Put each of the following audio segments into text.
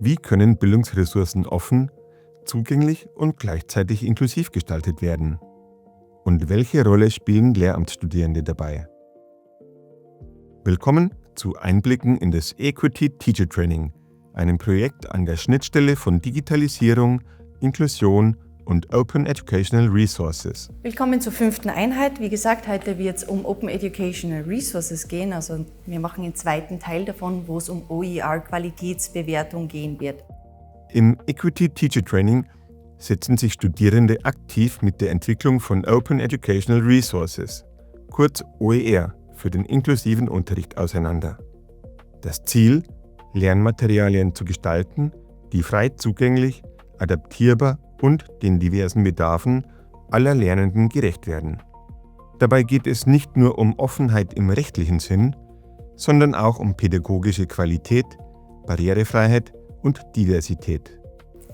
Wie können Bildungsressourcen offen, zugänglich und gleichzeitig inklusiv gestaltet werden? Und welche Rolle spielen Lehramtsstudierende dabei? Willkommen zu Einblicken in das Equity Teacher Training, einem Projekt an der Schnittstelle von Digitalisierung, Inklusion und Open Educational Resources. Willkommen zur 5. Einheit. Wie gesagt, heute wird es um Open Educational Resources gehen. Also wir machen den zweiten Teil davon, wo es um OER-Qualitätsbewertung gehen wird. Im Equity Teacher Training setzen sich Studierende aktiv mit der Entwicklung von Open Educational Resources, kurz OER, für den inklusiven Unterricht auseinander. Das Ziel, Lernmaterialien zu gestalten, die frei zugänglich, adaptierbar und den diversen Bedarfen aller Lernenden gerecht werden. Dabei geht es nicht nur um Offenheit im rechtlichen Sinn, sondern auch um pädagogische Qualität, Barrierefreiheit und Diversität.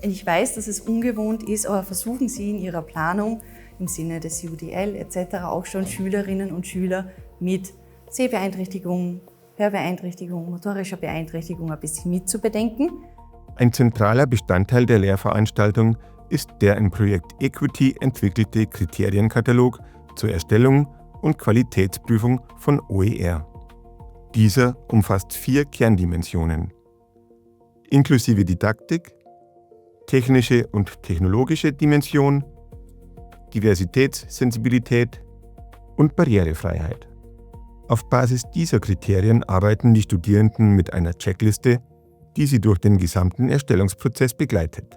Ich weiß, dass es ungewohnt ist, aber versuchen Sie in Ihrer Planung im Sinne des UDL etc. auch schon Schülerinnen und Schüler mit Sehbeeinträchtigung, Hörbeeinträchtigung, motorischer Beeinträchtigung ein bisschen mitzubedenken. Ein zentraler Bestandteil der Lehrveranstaltung ist der im Projekt Equity entwickelte Kriterienkatalog zur Erstellung und Qualitätsprüfung von OER. Dieser umfasst 4 Kerndimensionen: inklusive Didaktik, technische und technologische Dimension, Diversitätssensibilität und Barrierefreiheit. Auf Basis dieser Kriterien arbeiten die Studierenden mit einer Checkliste, die sie durch den gesamten Erstellungsprozess begleitet.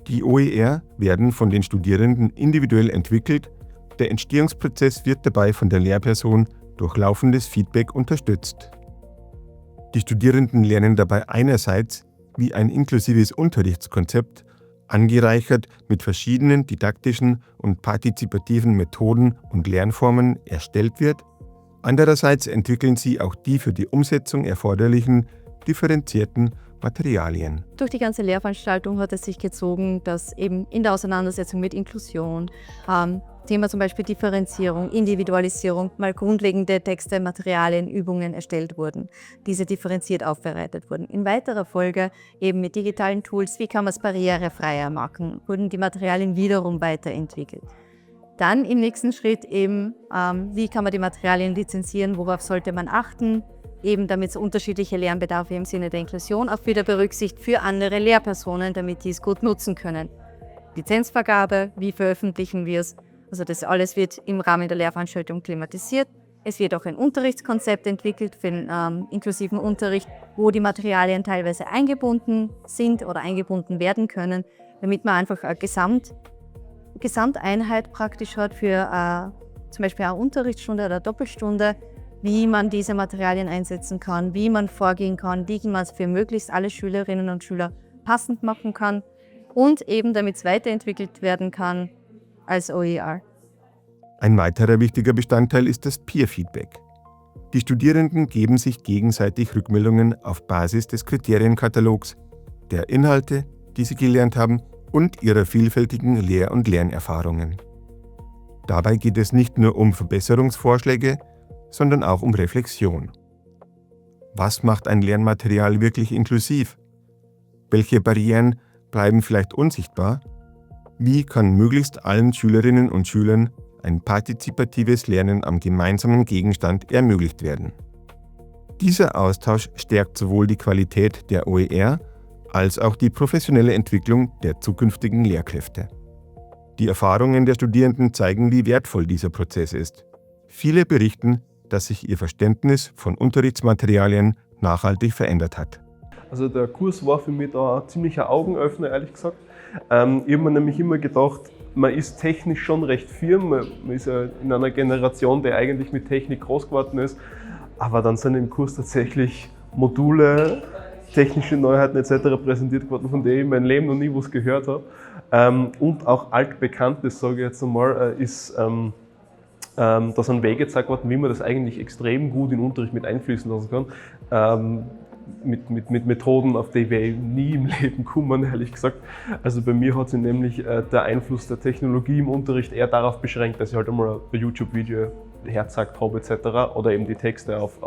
Die OER werden von den Studierenden individuell entwickelt, der Entstehungsprozess wird dabei von der Lehrperson durch laufendes Feedback unterstützt. Die Studierenden lernen dabei einerseits, wie ein inklusives Unterrichtskonzept, angereichert mit verschiedenen didaktischen und partizipativen Methoden und Lernformen erstellt wird, andererseits entwickeln sie auch die für die Umsetzung erforderlichen differenzierten Materialien. Durch die ganze Lehrveranstaltung hat es sich gezogen, dass eben in der Auseinandersetzung mit Inklusion, Thema zum Beispiel Differenzierung, Individualisierung, mal grundlegende Texte, Materialien, Übungen erstellt wurden, diese differenziert aufbereitet wurden. In weiterer Folge eben mit digitalen Tools, wie kann man es barrierefreier machen, wurden die Materialien wiederum weiterentwickelt. Dann im nächsten Schritt eben, wie kann man die Materialien lizenzieren, worauf sollte man achten, eben damit es unterschiedliche Lernbedarfe im Sinne der Inklusion auch wieder berücksichtigt für andere Lehrpersonen, damit die es gut nutzen können. Lizenzvergabe, wie veröffentlichen wir es? Also das alles wird im Rahmen der Lehrveranstaltung thematisiert. Es wird auch ein Unterrichtskonzept entwickelt für den inklusiven Unterricht, wo die Materialien teilweise eingebunden sind oder eingebunden werden können, damit man einfach eine Gesamteinheit praktisch hat für zum Beispiel eine Unterrichtsstunde oder eine Doppelstunde, wie man diese Materialien einsetzen kann, wie man vorgehen kann, wie man es für möglichst alle Schülerinnen und Schüler passend machen kann und eben damit es weiterentwickelt werden kann als OER. Ein weiterer wichtiger Bestandteil ist das Peer-Feedback. Die Studierenden geben sich gegenseitig Rückmeldungen auf Basis des Kriterienkatalogs, der Inhalte, die sie gelernt haben und ihrer vielfältigen Lehr- und Lernerfahrungen. Dabei geht es nicht nur um Verbesserungsvorschläge, sondern auch um Reflexion. Was macht ein Lernmaterial wirklich inklusiv? Welche Barrieren bleiben vielleicht unsichtbar? Wie kann möglichst allen Schülerinnen und Schülern ein partizipatives Lernen am gemeinsamen Gegenstand ermöglicht werden? Dieser Austausch stärkt sowohl die Qualität der OER als auch die professionelle Entwicklung der zukünftigen Lehrkräfte. Die Erfahrungen der Studierenden zeigen, wie wertvoll dieser Prozess ist. Viele berichten, dass sich ihr Verständnis von Unterrichtsmaterialien nachhaltig verändert hat. Also der Kurs war für mich da ein ziemlicher Augenöffner, ehrlich gesagt. Ich habe mir nämlich immer gedacht, man ist technisch schon recht firm, man ist ja in einer Generation, die eigentlich mit Technik groß geworden ist, aber dann sind im Kurs tatsächlich Module, technische Neuheiten etc. präsentiert worden, von denen ich in meinem Leben noch nie was gehört habe. Und auch altbekanntes, sage ich jetzt einmal, ist da sind Wege gezeigt worden, wie man das eigentlich extrem gut in den Unterricht mit einfließen lassen kann. Mit Methoden, auf die wir nie im Leben kommen, ehrlich gesagt. Also bei mir hat sich nämlich der Einfluss der Technologie im Unterricht eher darauf beschränkt, dass ich halt einmal ein YouTube-Video hergezeigt habe etc. oder eben die Texte auf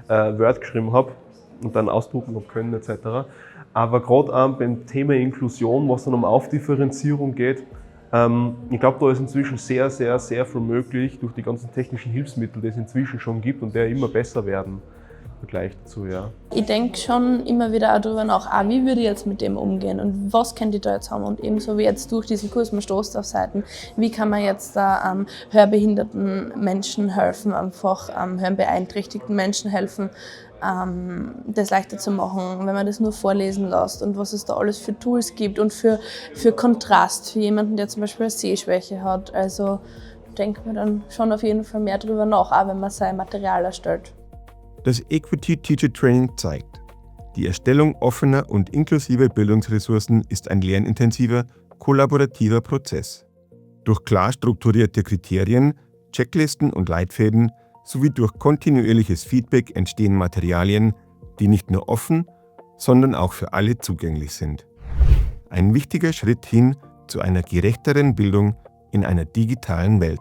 Word geschrieben habe und dann ausdrucken habe können etc. Aber gerade beim Thema Inklusion, was dann um Aufdifferenzierung geht, ich glaube, da ist inzwischen sehr, sehr, sehr viel möglich durch die ganzen technischen Hilfsmittel, die es inzwischen schon gibt und die immer besser werden im Vergleich dazu. Ja. Ich denke schon immer wieder auch darüber nach, wie würde ich jetzt mit dem umgehen und was könnte ich da jetzt haben. Und ebenso wie jetzt durch diesen Kurs, man stoßt auf Seiten, wie kann man jetzt da hörbehinderten Menschen helfen, einfach hörbeeinträchtigten Menschen helfen, das leichter zu machen, wenn man das nur vorlesen lässt und was es da alles für Tools gibt und für Kontrast, für jemanden, der zum Beispiel eine Sehschwäche hat. Also denkt man dann schon auf jeden Fall mehr darüber nach, auch wenn man sein Material erstellt. Das Equity Teacher Training zeigt, die Erstellung offener und inklusiver Bildungsressourcen ist ein lernintensiver, kollaborativer Prozess. Durch klar strukturierte Kriterien, Checklisten und Leitfäden sowie durch kontinuierliches Feedback entstehen Materialien, die nicht nur offen, sondern auch für alle zugänglich sind. Ein wichtiger Schritt hin zu einer gerechteren Bildung in einer digitalen Welt.